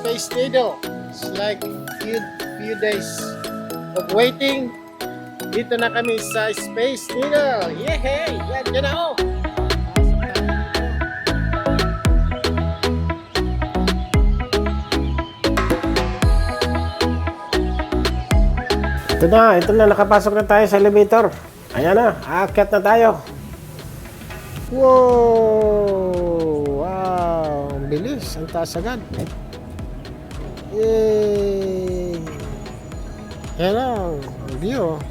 Space Needle. It's like few days of waiting. Dito na kami sa Space Needle. Yehey! Yan, dyan na ako. Ito na, nakapasok na tayo sa elevator. Ayan na, aakyat na tayo. Wow! Wow! Ang bilis, ang taas agad. Yay! Ayan na, ang view.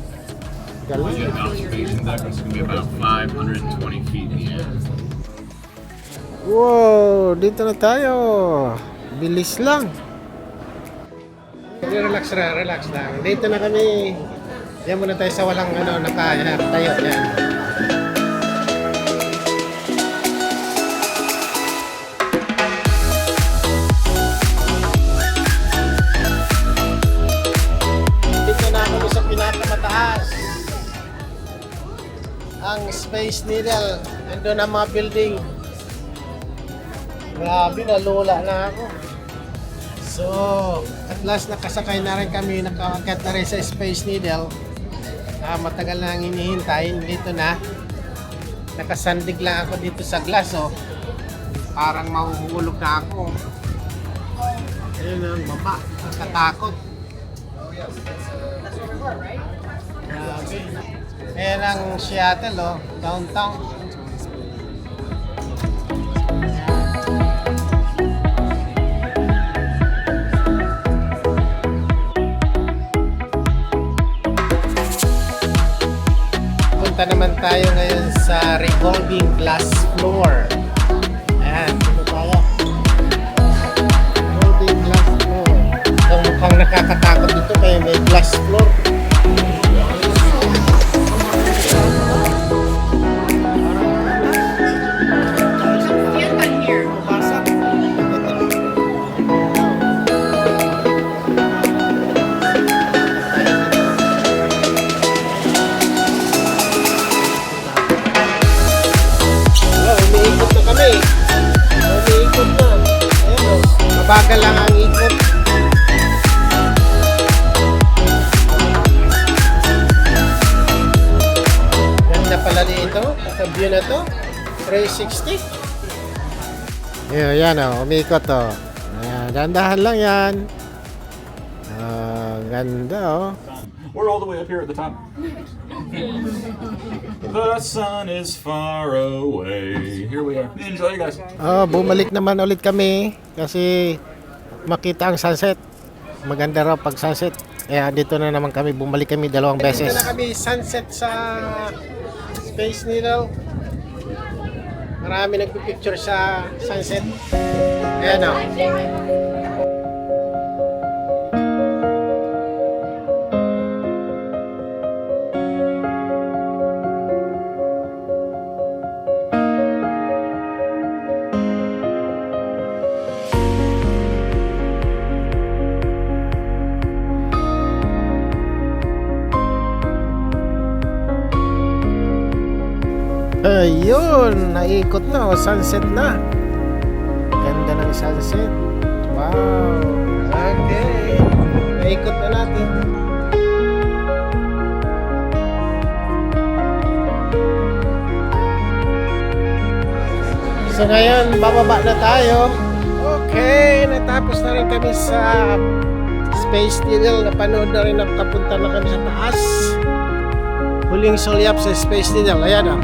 Galing. Observation deck is going to be about 520 feet in the air. Wow! Dito na tayo. Bilis lang. Relax lang. Dito na kami. Diyan muna tayo sa walang nakahanap tayo. Yan. Dito na kami sa pinakamataas. Ang Space Needle. Nandun ang mga building. Grabe, nalula na ako. So, at last nakasakay na rin kami, nakaakyat na rin sa Space Needle. Matagal na ang hinihintay, dito na. Nakasandig lang ako dito sa glass, oh. Parang mahuhulog na ako. Ayun ang baba, nakatakot. Grabe. Ayan ang Seattle, oh, downtown. Punta naman tayo ngayon sa revolving glass floor. Ayan, dito tayo. Revolving glass floor. Ang mukhang nakakatakot dito kaya may glass floor. Mabagal lang ang ikot. Ganda pala dito. Sa view na to. 360. Yan o. Umikot o. Dandahan lang yan. Ganda o. We're all the way up here at the top. The sun is far away. Here we are. Enjoy, guys. Bumalik naman ulit kami kasi makita ang sunset. Maganda raw pag sunset. Kaya dito na naman kami, bumalik kami dalawang beses. Dito na kami sunset sa Space Needle. Marami nagpipicture sa sunset. Ayan o. Ayun, naikot na, sunset na. Ganda ng sunset. Wow. Okay. Naikot na natin. So ngayon, bababa na tayo. Okay, natapos na rin kami sa Space Needle. Napanood na rin, nakapunta na kami sa taas. Huling sulyap sa Space Needle. Ayan o.